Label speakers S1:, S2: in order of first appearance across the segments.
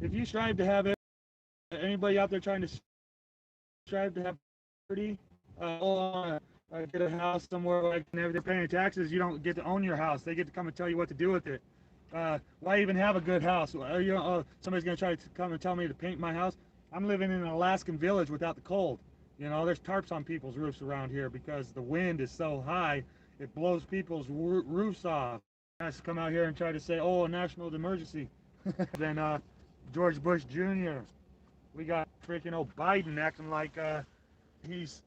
S1: if you strive to have it, anybody out there trying to strive to have property, get a house somewhere like and everything, paying taxes, you don't get to own your house. They get to come and tell you what to do with it. Why even have a good house? Somebody's going to try to come and tell me to paint my house. I'm living in an Alaskan village without the cold. You know, there's tarps on people's roofs around here because the wind is so high, it blows people's roofs off. Has to come out here and try to say, oh, a national emergency. Then George Bush Jr. We got freaking old Biden acting like he's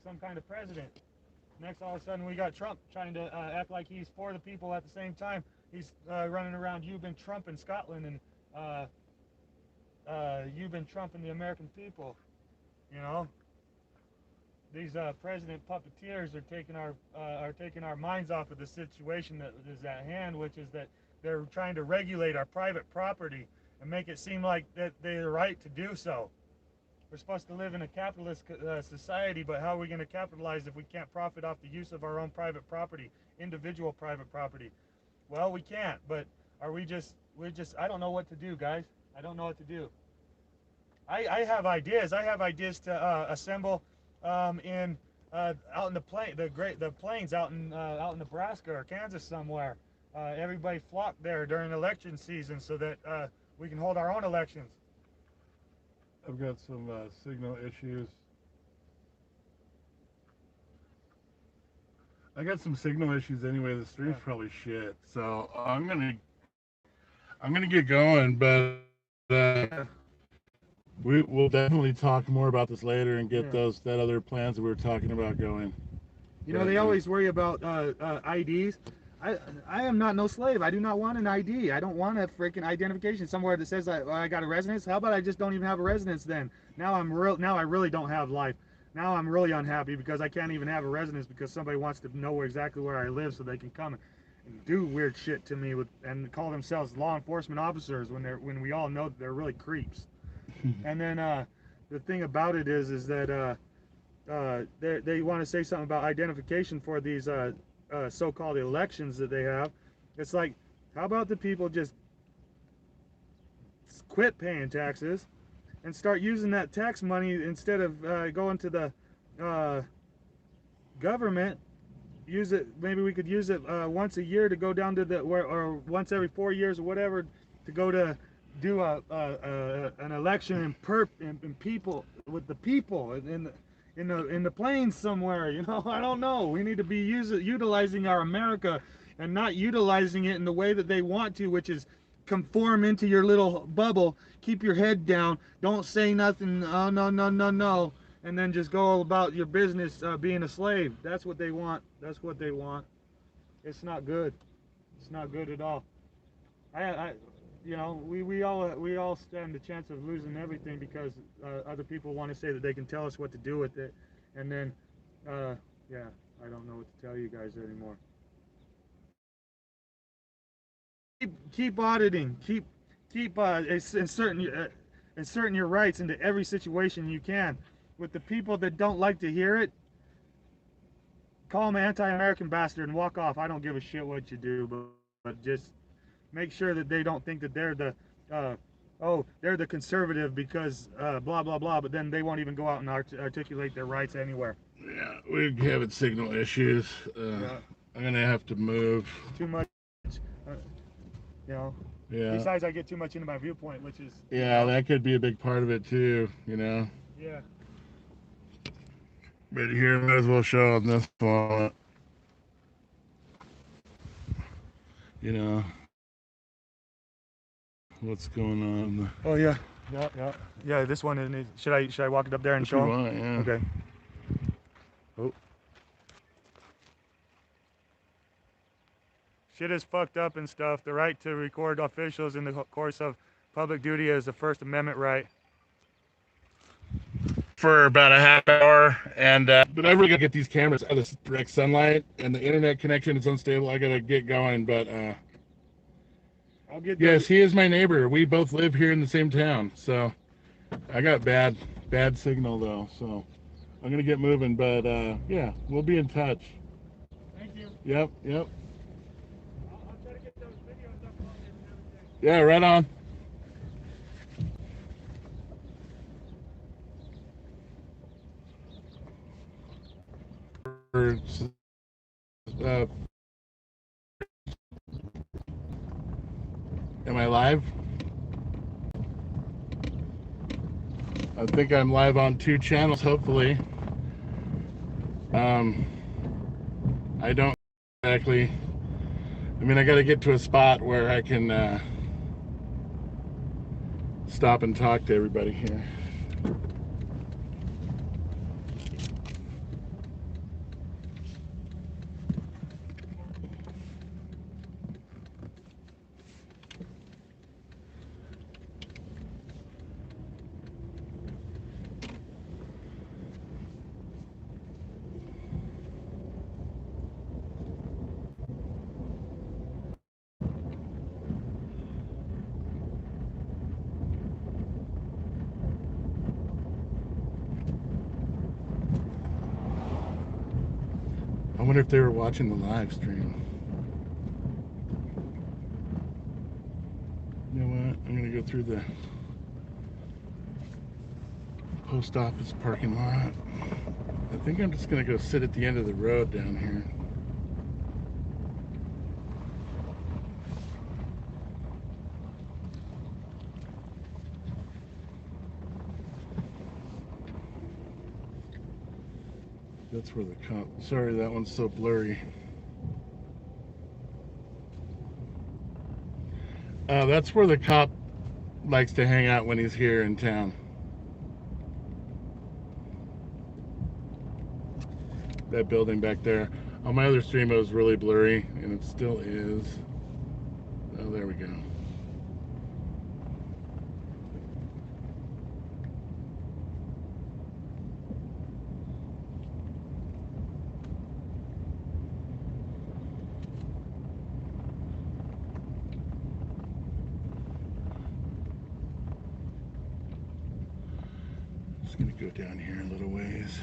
S1: some kind of president. Next, all of a sudden, we got Trump trying to act like he's for the people at the same time. He's running around, you've been trumping Scotland, and you've been trumping the American people. You know, these president puppeteers are taking our minds off of the situation that is at hand, which is that they're trying to regulate our private property and make it seem like that they're right to do so. We're supposed to live in a capitalist society, but how are we going to capitalize if we can't profit off the use of our own private property, individual private property? Well, we can't, but we're just, I don't know what to do, guys. I don't know what to do. I have ideas. I have ideas to assemble out in the plains out in Nebraska or Kansas somewhere. Everybody flock there during election season so that we can hold our own elections.
S2: I've got some signal issues. I got some signal issues anyway. The stream's probably shit, so I'm gonna get going. But we'll definitely talk more about this later and get that other plans that we were talking about going.
S1: You know, they always worry about IDs. I am not no slave. I do not want an ID. I don't want a freaking identification somewhere that says I got a residence. How about I just don't even have a residence then? Now I really don't have life. Now I'm really unhappy because I can't even have a residence because somebody wants to know exactly where I live so they can come and do weird shit to me and call themselves law enforcement officers when we all know that they're really creeps. And then the thing about it is that they want to say something about identification for these so-called elections that they have. It's like, how about the people just quit paying taxes and start using that tax money instead of going to the government? Use it. Maybe we could use it once a year to go down to or once every 4 years or whatever to go to do an election in people with the people in the plains somewhere. You know, I don't know. We need to be utilizing our America and not utilizing it in the way that they want to, which is conform into your little bubble, keep your head down, don't say nothing, oh no no no no, and then just go about your business being a slave. That's what they want. That's what they want. It's not good. It's not good at all. You know, we all stand a chance of losing everything because other people want to say that they can tell us what to do with it, and then yeah, I don't know what to tell you guys anymore. Keep auditing. Keep inserting your rights into every situation you can. With the people that don't like to hear it, call them anti-American bastard and walk off. I don't give a shit what you do, but just make sure that they don't think that they're they're the conservative because blah blah blah. But then they won't even go out and articulate their rights anywhere.
S2: Yeah, we're having signal issues.
S1: Yeah.
S2: I'm gonna have to move.
S1: Too much. You know.
S2: Yeah.
S1: Besides, I get too much into my viewpoint, which is.
S2: Yeah, you know, that could be a big part of it too. You know.
S1: Yeah.
S2: But here, might as well show on this one. You know. What's going on?
S1: Oh yeah. Yeah. This one is. Should I walk it up there and show them?
S2: Yeah.
S1: Okay. Oh. Shit is fucked up and stuff. The right to record officials in the course of public duty is the First Amendment right.
S2: For about a half hour, and but I really gotta get these cameras out of this direct sunlight, and the internet connection is unstable. I gotta get going, but
S1: I'll get.
S2: Yes, he is my neighbor. We both live here in the same town, so I got bad signal though. So I'm gonna get moving, but yeah, we'll be in touch.
S1: Thank you.
S2: Yep.
S1: I'll try to get those videos uploaded and everything.
S2: Yeah, right on. Am I live? I think I'm live on 2 channels, hopefully. I don't exactly. I mean, I got to get to a spot where I can stop and talk to everybody here. I wonder if they were watching the live stream. You know what? I'm going to go through the post office parking lot. I think I'm just going to go sit at the end of the road down here. That's where the cop... Sorry, that one's so blurry. That's where the cop likes to hang out when he's here in town. That building back there. On my other stream it was really blurry, and it still is. Oh, there we go. Just gonna go down here a little ways.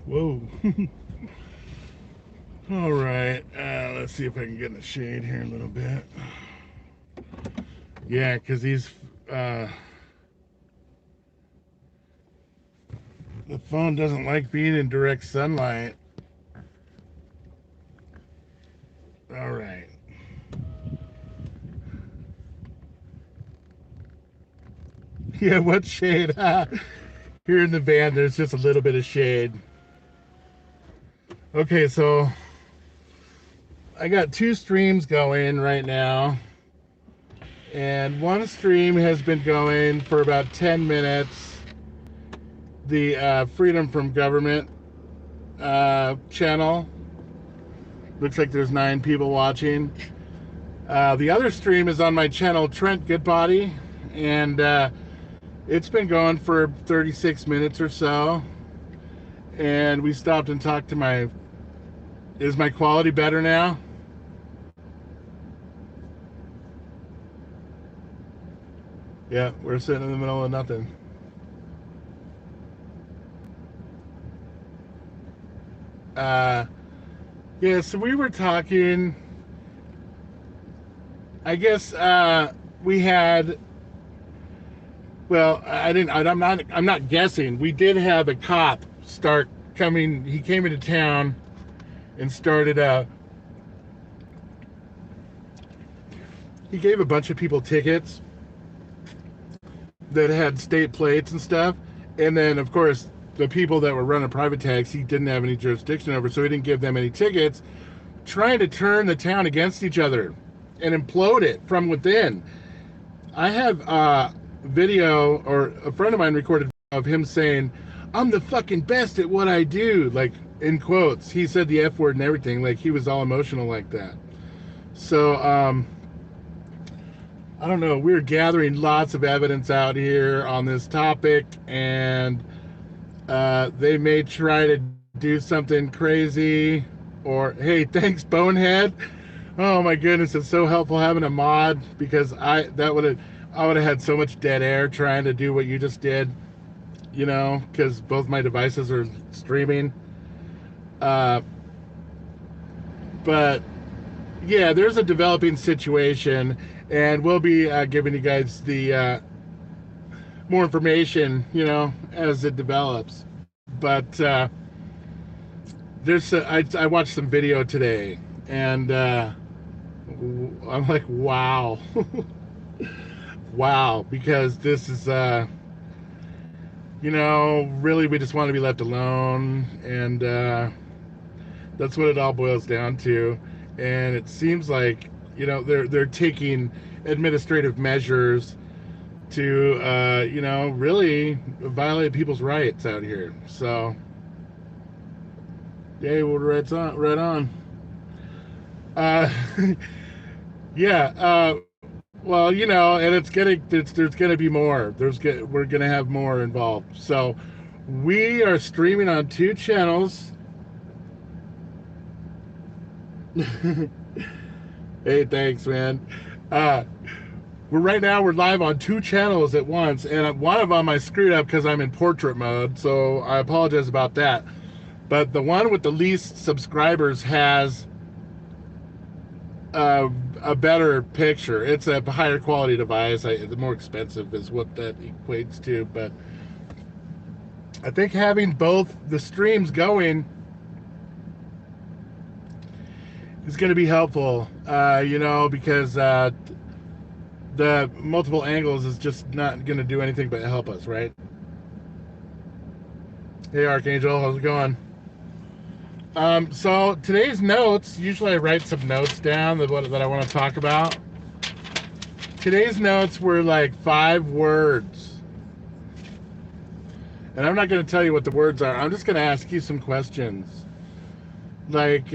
S2: Whoa. All right. Let's see if I can get in the shade here a little bit. Yeah, because these... the phone doesn't like being in direct sunlight. All right. Yeah, what shade? Here in the van, there's just a little bit of shade. Okay, so I got 2 streams going right now, and one stream has been going for about 10 minutes. The Freedom from Government channel. Looks like there's 9 people watching. The other stream is on my channel, Trent Goodbody, and it's been going for 36 minutes or so. And we stopped and talked to my... Is my quality better now? Yeah, we're sitting in the middle of nothing. Yeah, so we were talking... I guess we had... Well, I'm not guessing. We did have a cop start coming. He came into town and started he gave a bunch of people tickets that had state plates and stuff, and then of course the people that were running private taxi he didn't have any jurisdiction over, so he didn't give them any tickets, trying to turn the town against each other and implode it from within. I have video, or a friend of mine recorded of him saying, "I'm the fucking best at what I do," like in quotes. He said the F word and everything, like he was all emotional like that. So I don't know. We're gathering lots of evidence out here on this topic, and they may try to do something crazy. Or, hey, thanks, Bonehead. Oh my goodness, it's so helpful having a mod, because I would have had so much dead air trying to do what you just did, you know, because both my devices are streaming. But yeah, there's a developing situation, and we'll be giving you guys the more information, you know, as it develops. But I watched some video today, and I'm like, wow. Wow, because this is you know, really we just want to be left alone, and that's what it all boils down to. And it seems like, you know, they're taking administrative measures to you know, really violate people's rights out here. So yeah, well, right on. uh yeah, well, you know, and there's gonna be more. We're gonna have more involved. So we are streaming on 2 channels. Hey, thanks, man. Uh, we're live on 2 channels at once, and one of them I screwed up because I'm in portrait mode, so I apologize about that. But the one with the least subscribers has a better picture. It's a higher quality device. The more expensive is what that equates to, but I think having both the streams going is going to be helpful, you know, because the multiple angles is just not going to do anything but help us, right? Hey, Archangel, how's it going? So today's notes, usually I write some notes down that I want to talk about. Today's notes were like 5 words. And I'm not going to tell you what the words are. I'm just going to ask you some questions. Like,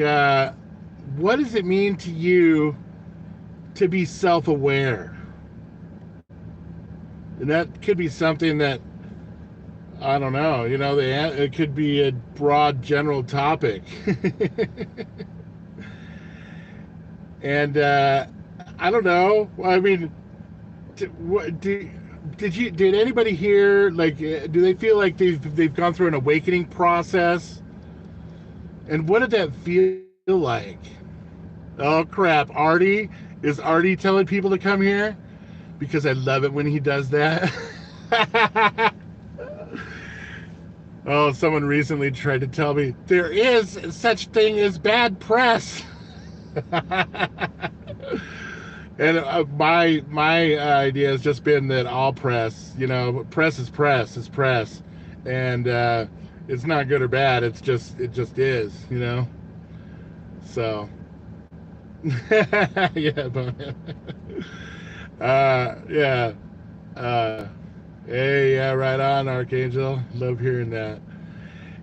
S2: what does it mean to you to be self-aware? And that could be something that, I don't know, you know, it could be a broad general topic. And I don't know. I mean, did anybody here, like, do they feel like they've gone through an awakening process? And what did that feel like? Oh crap, is Artie telling people to come here? Because I love it when he does that. Oh, someone recently tried to tell me there is such thing as bad press. And my idea has just been that all press, you know, press is press, and it's not good or bad. It just is, you know. So yeah, but yeah. Hey, yeah, right on, Archangel. Love hearing that.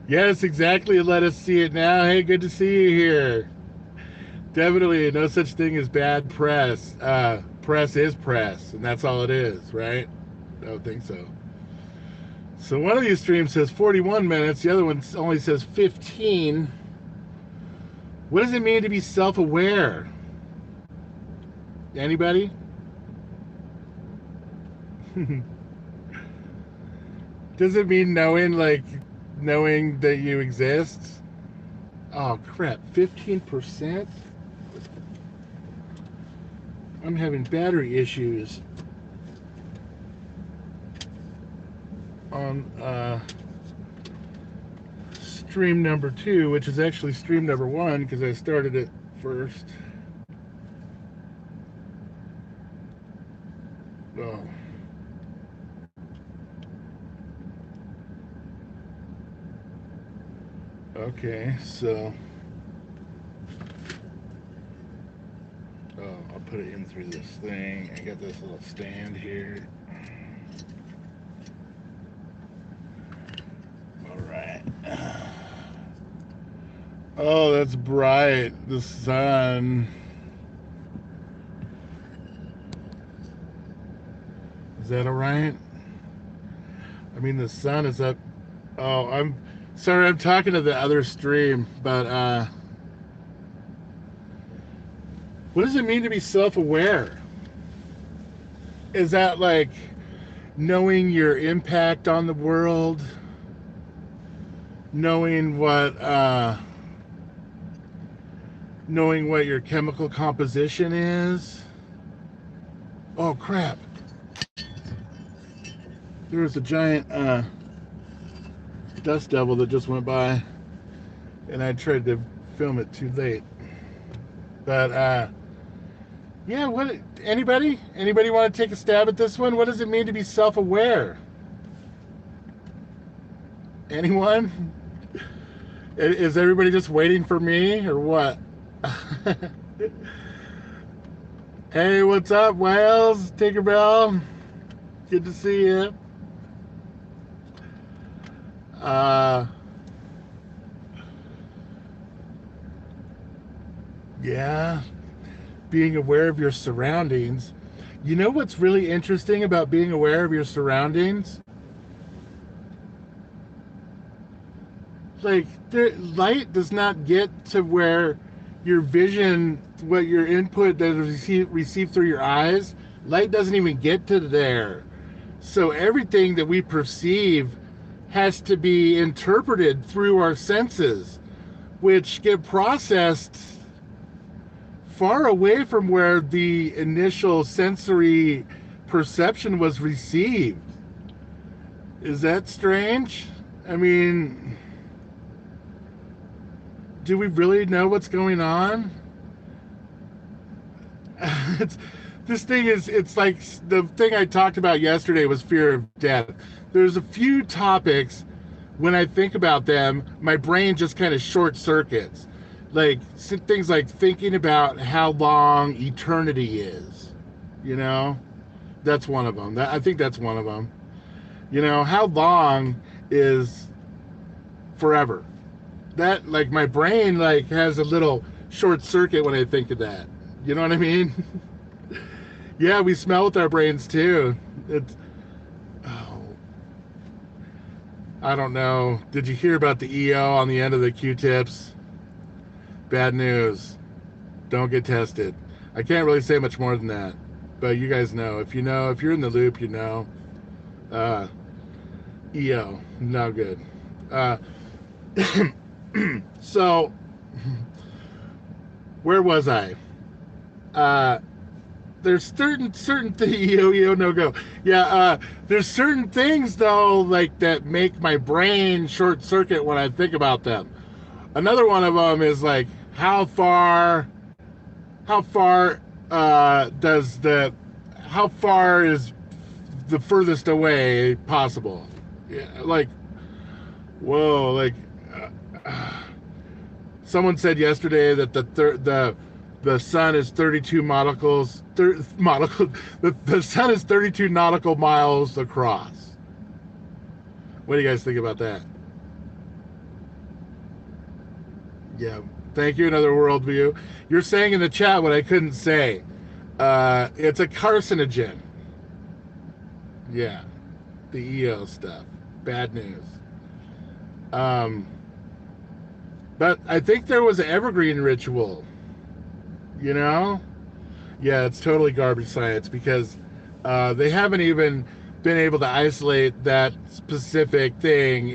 S2: Yes, exactly. Let us see it now. Hey, good to see you here. Definitely no such thing as bad press. Press is press, and that's all it is, right? I don't think so. So one of these streams says 41 minutes. The other one only says 15. What does it mean to be self-aware? Anybody? Does it mean knowing that you exist? Oh crap, 15%? I'm having battery issues on stream number 2, which is actually stream number 1 because I started it first. Oh. Okay, so I'll put it in through this thing. I got this little stand here. Oh, that's bright. The sun. Is that all right? I mean, the sun is up. Oh, I'm sorry. I'm talking to the other stream, but what does it mean to be self-aware? Is that like knowing your impact on the world, knowing what your chemical composition is? Oh crap! There was a giant dust devil that just went by, and I tried to film it too late. But yeah, what? Anybody want to take a stab at this one? What does it mean to be self-aware? Anyone? Is everybody just waiting for me or what? Hey, what's up, Wales? Tinkerbell? Good to see you. Yeah, being aware of your surroundings. You know what's really interesting about being aware of your surroundings? Like, light does not get to where your vision, what your input that is received through your eyes, light doesn't even get to there. So everything that we perceive has to be interpreted through our senses, which get processed far away from where the initial sensory perception was received. Is that strange? I mean, do we really know what's going on? It's like the thing I talked about yesterday was fear of death. There's a few topics, when I think about them, my brain just kind of short circuits. Like things like thinking about how long eternity is, you know? That's one of them. I think that's one of them. You know, how long is forever? That, like, my brain like has a little short circuit when I think of that. You know what I mean? Yeah, we smell with our brains too. I don't know. Did you hear about the EO on the end of the Q-tips? Bad news. Don't get tested. I can't really say much more than that, but you guys know. If you're in the loop, you know. EO, no good. So, where was I? There's certain EO no go. Yeah, there's certain things though, like that make my brain short circuit when I think about them. Another one of them is like how far is the furthest away possible? Yeah, like, whoa, like someone said yesterday that the sun is 32 the sun is 32 nautical miles across. What do you guys think about that? Yeah, thank you. Another worldview. You're saying in the chat what I couldn't say. It's a carcinogen. Yeah, the EO stuff. Bad news. But I think there was an evergreen ritual. You know? Yeah, it's totally garbage science because they haven't even been able to isolate that specific thing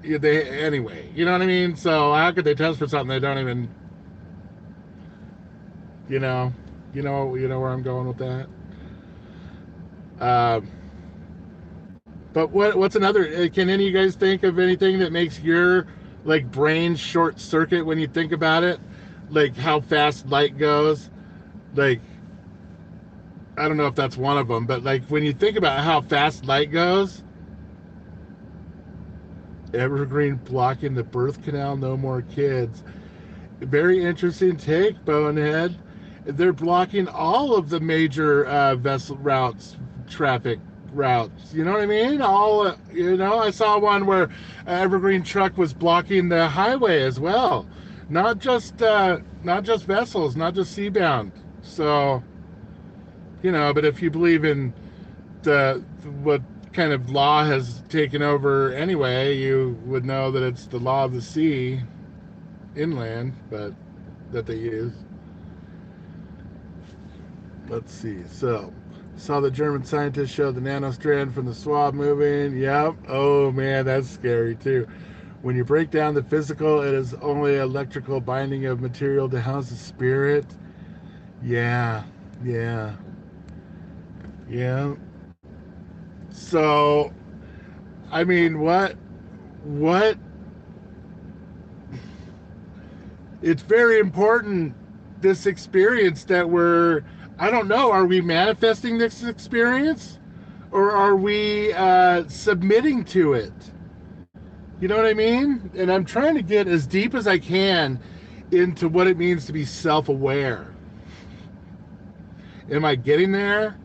S2: anyway. You know what I mean? So how could they test for something they don't even, you know where I'm going with that? But what's another? Can any of you guys think of anything that makes your like brain short circuit when you think about it? Like how fast light goes? Like, I don't know if that's one of them, but like when you think about how fast light goes, evergreen blocking the birth canal, no more kids. Very interesting take, Bonehead. They're blocking all of the major vessel routes, traffic routes. You know what I mean? All I saw one where an evergreen truck was blocking the highway as well, not just vessels, not just seabound. So, but if you believe in what kind of law has taken over anyway, you would know that it's the law of the sea inland, but that they use. Let's see. So, saw the German scientists show the nanostrand from the swab moving. Yep. Oh man, that's scary too. When you break down the physical, it is only electrical binding of material to house the spirit. Yeah. So, I mean, what? It's very important, this experience that I don't know, are we manifesting this experience? Or are we submitting to it? You know what I mean? And I'm trying to get as deep as I can into what it means to be self-aware. Am I getting there?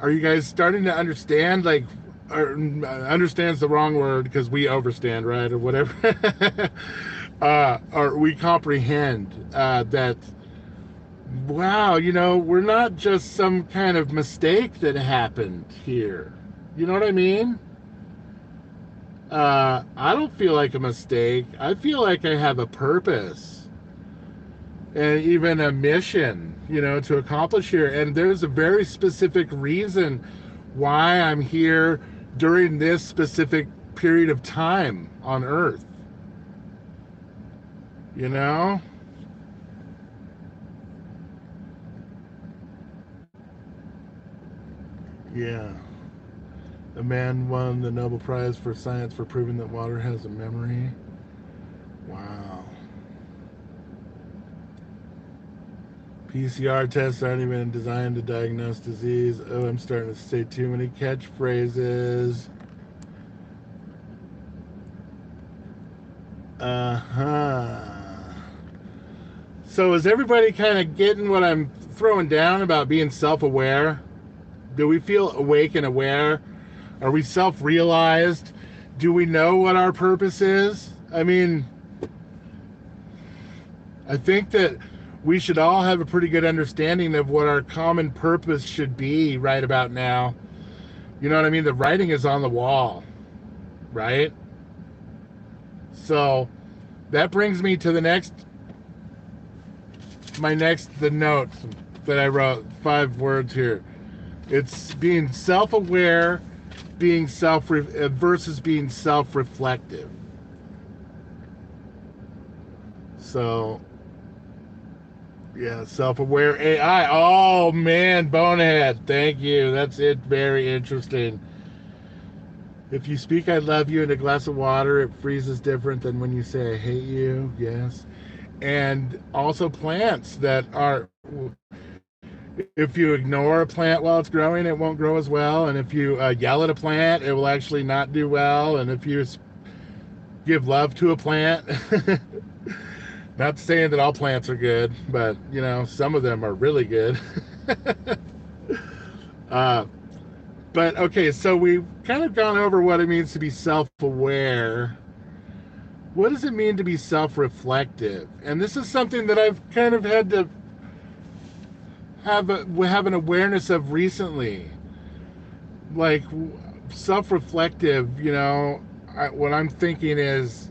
S2: Are you guys starting to understand? Understand's the wrong word because we overstand, right? Or whatever. Or we comprehend that, wow, we're not just some kind of mistake that happened here. You know what I mean? I don't feel like a mistake. I feel like I have a purpose and even a mission, to accomplish here. And there's a very specific reason why I'm here during this specific period of time on Earth. Yeah. A man won the Nobel Prize for Science for proving that water has a memory. Wow. PCR tests aren't even designed to diagnose disease. Oh, I'm starting to say too many catchphrases. So is everybody kind of getting what I'm throwing down about being self-aware? Do we feel awake and aware? Are we self-realized? Do we know what our purpose is? I mean, I think that we should all have a pretty good understanding of what our common purpose should be right about now. You know what I mean? The writing is on the wall, right? So that brings me to the notes that I wrote, 5 words here. It's being self-aware, versus being self-reflective. So, yeah, self-aware AI. Oh man, bonehead. Thank you. That's it. Very interesting. If you speak "I love you" in a glass of water, it freezes different than when you say "I hate you." Yes. And also plants that are, if you ignore a plant while it's growing, it won't grow as well. And if you yell at a plant, it will actually not do well. And if you give love to a plant, not saying that all plants are good, but some of them are really good. But okay, so we've kind of gone over what it means to be self-aware. What does it mean to be self-reflective? And this is something that I've kind of had to have an awareness of recently. Like, self-reflective, what I'm thinking is,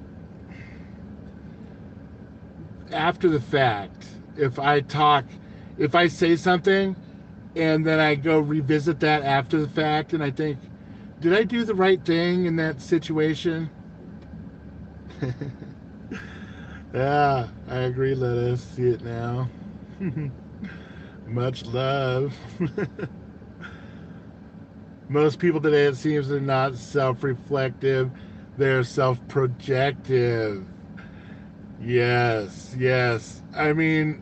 S2: after the fact, if I say something and then I go revisit that after the fact and I think, did I do the right thing in that situation? Yeah, I agree. Let us see it now. Much love. Most people today, it seems, are not self-reflective. They're self-projective. Yes. I mean,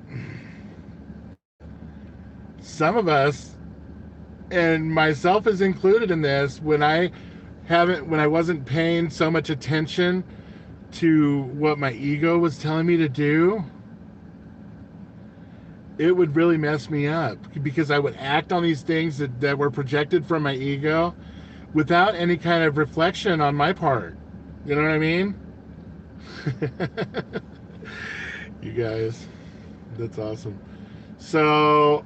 S2: some of us, and myself is included in this, when I wasn't paying so much attention to what my ego was telling me to do, it would really mess me up, because I would act on these things that were projected from my ego without any kind of reflection on my part. You know what I mean? You guys, that's awesome. So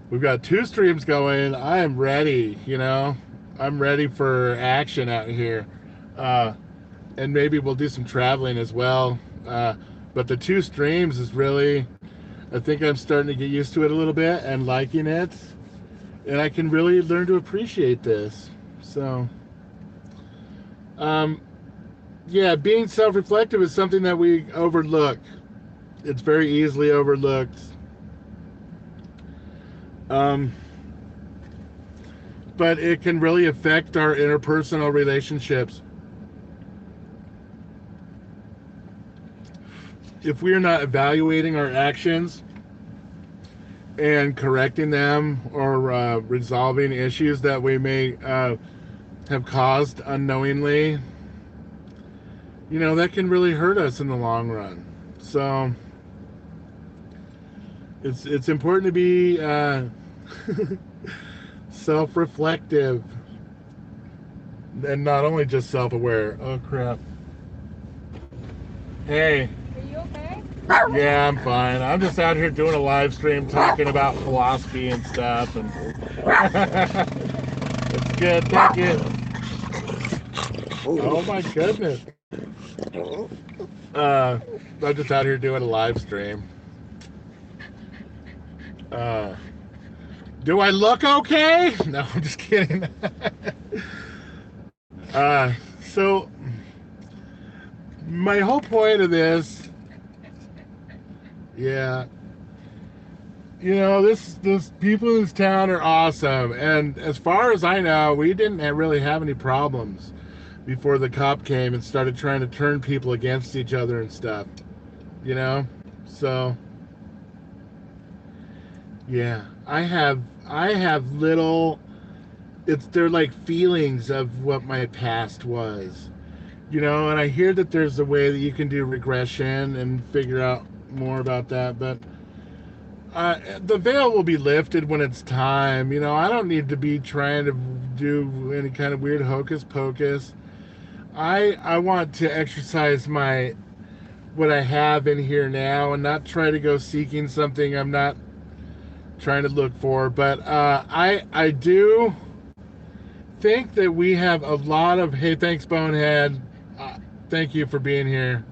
S2: we've got 2 streams going. I am ready. I'm ready for action out here. And maybe we'll do some traveling as well. But the 2 streams is really, I think I'm starting to get used to it a little bit and liking it. And I can really learn to appreciate this. So, yeah, being self-reflective is something that we overlook. It's very easily overlooked. But it can really affect our interpersonal relationships. If we're not evaluating our actions and correcting them, or resolving issues that we may have caused unknowingly, that can really hurt us in the long run. So it's important to be self-reflective, and not only just self-aware. Oh crap. Hey.
S3: Are you okay?
S2: Yeah, I'm fine. I'm just out here doing a live stream talking about philosophy and stuff, and it's good. Thank you. Oh my goodness. I'm just out here doing a live stream. Do I look okay? No, I'm just kidding. So my whole point of this, yeah, this people in this town are awesome, and as far as I know, we didn't really have any problems before the cop came and started trying to turn people against each other and stuff. So yeah, I have little, they're like feelings of what my past was, and I hear that there's a way that you can do regression and figure out more about that, but the veil will be lifted when it's time. I don't need to be trying to do any kind of weird hocus pocus. I want to exercise what I have in here now, and not try to go seeking something I'm not trying to look for. But I do think that we have a lot of, hey, thanks Bonehead, thank you for being here.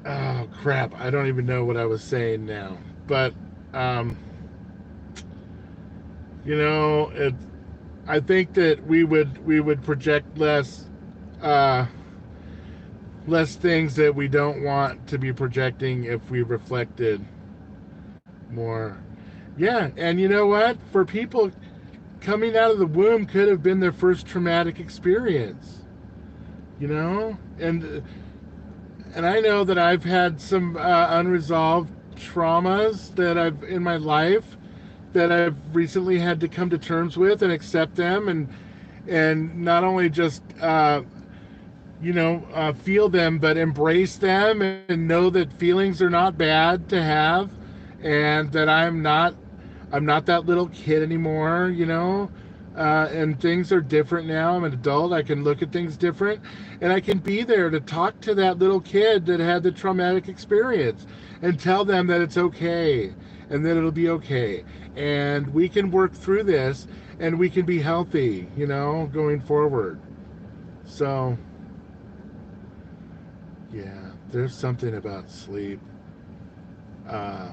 S2: Oh crap, I don't even know what I was saying now, but I think that we would project less things that we don't want to be projecting if we reflected more. Yeah, and you know what? For people, coming out of the womb could have been their first traumatic experience. And I know that I've had some unresolved traumas that I've in my life that I've recently had to come to terms with and accept them, and not only just feel them, but embrace them, and know that feelings are not bad to have, and that I'm not that little kid anymore, and things are different now. I'm an adult. I can look at things different, and I can be there to talk to that little kid that had the traumatic experience and tell them that it's okay and that it'll be okay, and we can work through this, and we can be healthy, going forward. So yeah, there's something about sleep. I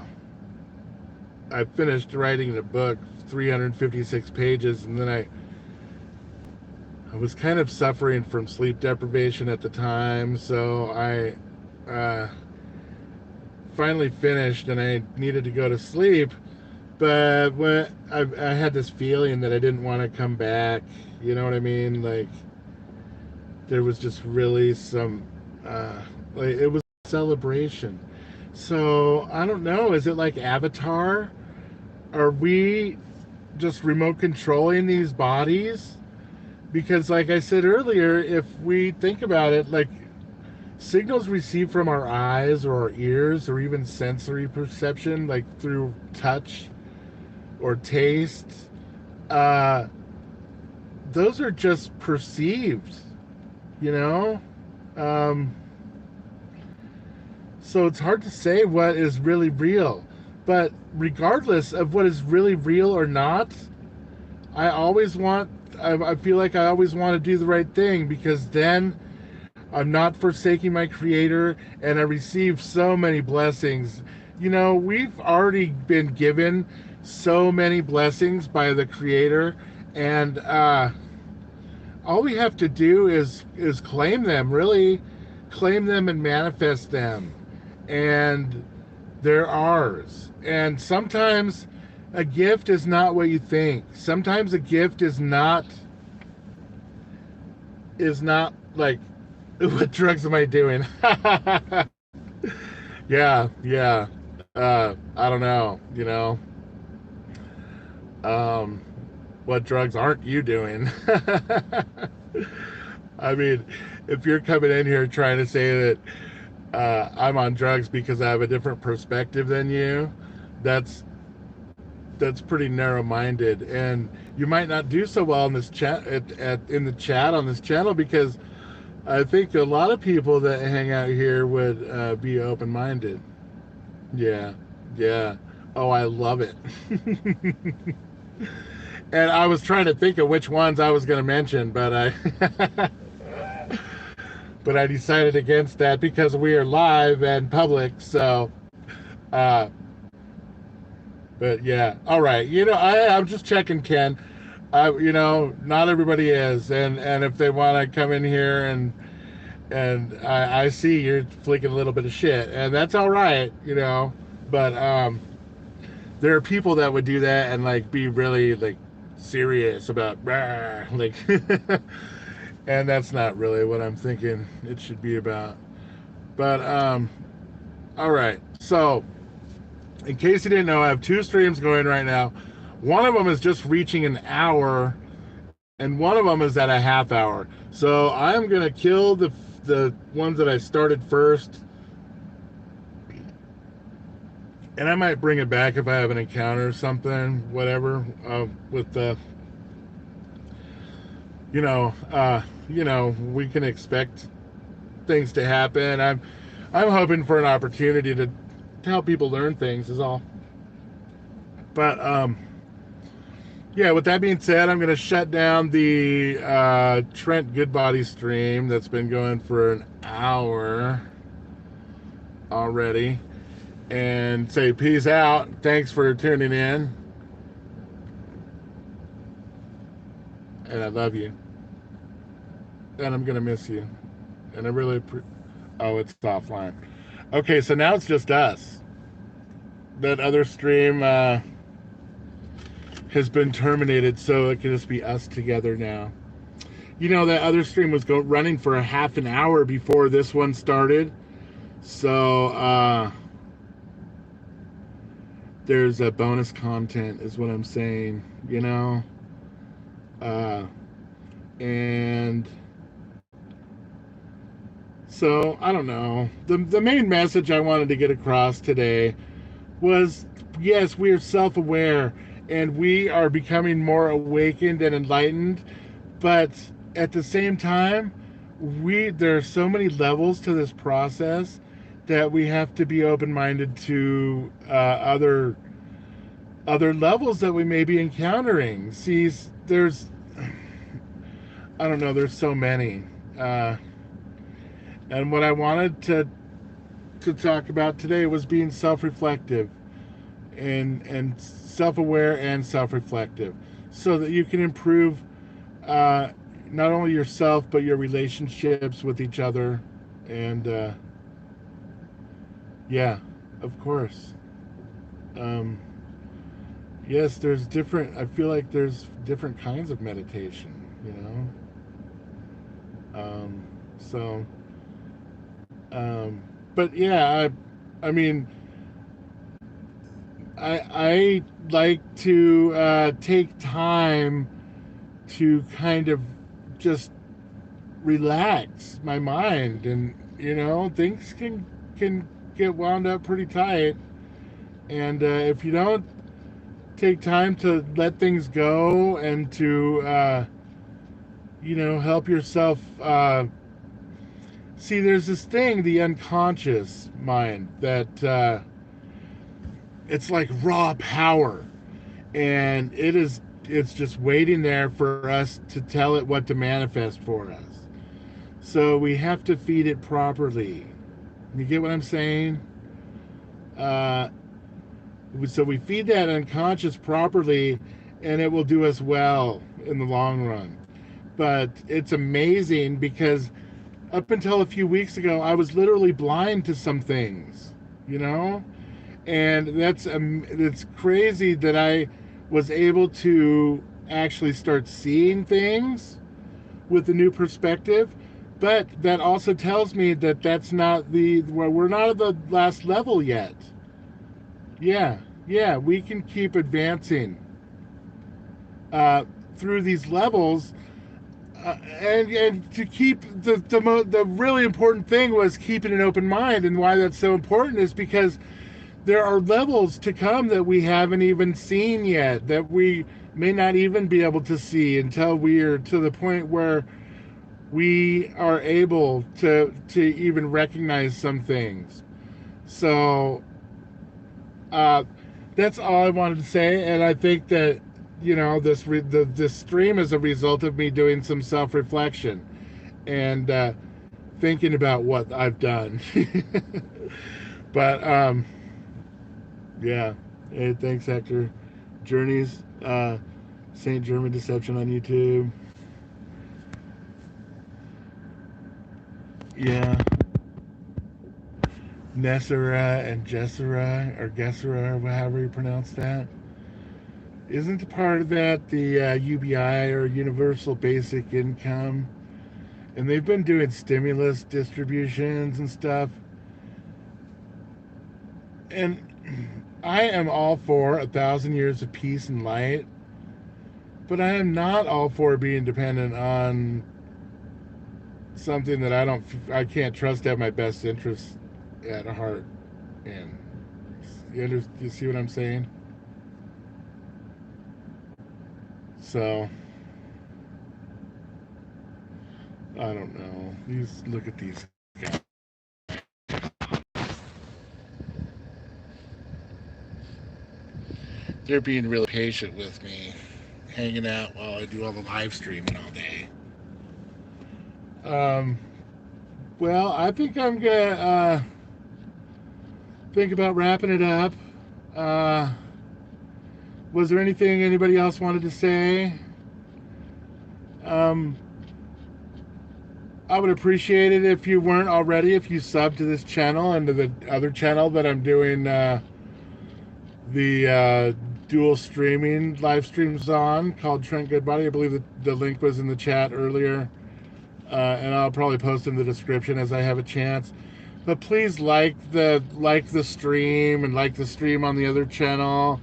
S2: finished writing the book, 356 pages, and then I was kind of suffering from sleep deprivation at the time, so I finally finished, and I needed to go to sleep, but when I had this feeling that I didn't want to come back, you know what I mean? Like, there was just really some, it was a celebration. So, I don't know, is it like Avatar? Are we just remote controlling these bodies? Because like I said earlier, if we think about it, like signals received from our eyes or our ears or even sensory perception, like through touch or taste, uh, those are just perceived, you know? Um, so it's hard to say what is really real. But regardless of what is really real or not, I feel like I always want to do the right thing, because then I'm not forsaking my Creator, and I receive so many blessings. You know, we've already been given so many blessings by the Creator, and all we have to do is claim them, really claim them and manifest them, and they're ours. And sometimes a gift is not what you think. Sometimes a gift is not like, what drugs am I doing? Yeah. I don't know, um what drugs aren't you doing? I mean, if you're coming in here trying to say that I'm on drugs because I have a different perspective than you, that's pretty narrow-minded, and you might not do so well in this chat in the chat on this channel, because I think a lot of people that hang out here would be open-minded. Yeah. Oh, I love it. And I was trying to think of which ones I was going to mention, but I decided against that because we are live and public. So, uh, but yeah, all right. I'm just checking, Ken. Not everybody is, and if they want to come in here and I see you're flicking a little bit of shit, and that's all right, but there are people that would do that and like be really like serious about like and that's not really what I'm thinking it should be about. But all right, so in case you didn't know, I have 2 streams going right now. One of them is just reaching an hour, and one of them is at a half hour. So I'm gonna kill the ones that I started first, and I might bring it back if I have an encounter or something, whatever, with the, we can expect things to happen. I'm hoping for an opportunity to help people learn things is all. But yeah, with that being said, I'm going to shut down the Trent Goodbody stream that's been going for an hour already, and say peace out. Thanks for tuning in, and I love you, and I'm going to miss you, and I really oh, it's offline. Okay, so now it's just us. That other stream has been terminated, so it can just be us together now. That other stream was running for a half an hour before this one started, so there's a bonus content is what I'm saying, and so I don't know. The main message I wanted to get across today was, yes, we are self-aware and we are becoming more awakened and enlightened, but at the same time, there are so many levels to this process that we have to be open-minded to other levels that we may be encountering. See, there's, I don't know, there's so many. And what I wanted to talk about today was being self-reflective and self-aware and self-reflective, so that you can improve not only yourself but your relationships with each other. And yeah, of course, yes, I feel like there's different kinds of meditation, so but yeah, I mean, I like to take time to kind of just relax my mind, and things can get wound up pretty tight, and if you don't take time to let things go and to help yourself see, there's this thing, the unconscious mind, that it's like raw power, and it's just waiting there for us to tell it what to manifest for us. So we have to feed it properly. You get what I'm saying? So we feed that unconscious properly, and it will do us well in the long run. But it's amazing, because up until a few weeks ago, I was literally blind to some things, and it's crazy that I was able to actually start seeing things with a new perspective. But that also tells me that we're not at the last level yet. Yeah, we can keep advancing through these levels, and to keep the really important thing was keeping an open mind. And why that's so important is because there are levels to come that we haven't even seen yet, that we may not even be able to see until we are to the point where we are able to even recognize some things. So that's all I wanted to say, and I think that this stream is a result of me doing some self-reflection and thinking about what I've done. But yeah. Hey, thanks, Hector. Journeys, Saint German Deception on YouTube. Yeah. Nessera and Jessera, or Gessera, or however you pronounce that. Isn't part of that the UBI, or Universal Basic Income? And they've been doing stimulus distributions and stuff. And I am all for 1,000 years of peace and light, but I am not all for being dependent on something that I can't trust to have my best interests at heart. And you see what I'm saying? So I don't know. Look at these guys. They're being really patient with me, hanging out while I do all the live streaming all day. Well, I think I'm gonna think about wrapping it up. Was there anything anybody else wanted to say? I would appreciate it if you weren't already, if you sub to this channel and to the other channel that I'm doing the dual streaming live streams on, called Trent Goodbody. I believe the link was in the chat earlier, and I'll probably post in the description as I have a chance. But please like the stream, and like the stream on the other channel,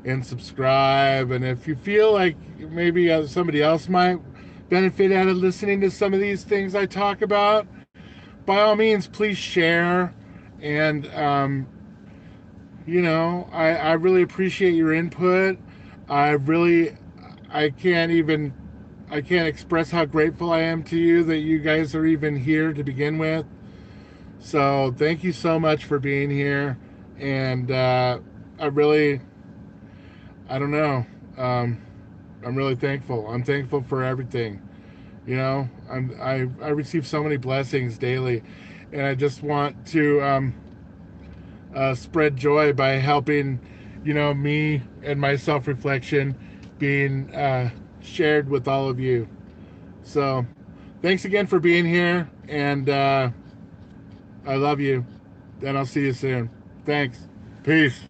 S2: and subscribe. And if you feel like maybe somebody else might benefit out of listening to some of these things I talk about, by all means, please share. And I really appreciate your input. I can't express how grateful I am to you that you guys are even here to begin with. So thank you so much for being here. And I don't know. I'm really thankful. I'm thankful for everything. I receive so many blessings daily, and I just want to spread joy by helping, me and my self-reflection being shared with all of you. So thanks again for being here, and I love you, and I'll see you soon. Thanks. Peace.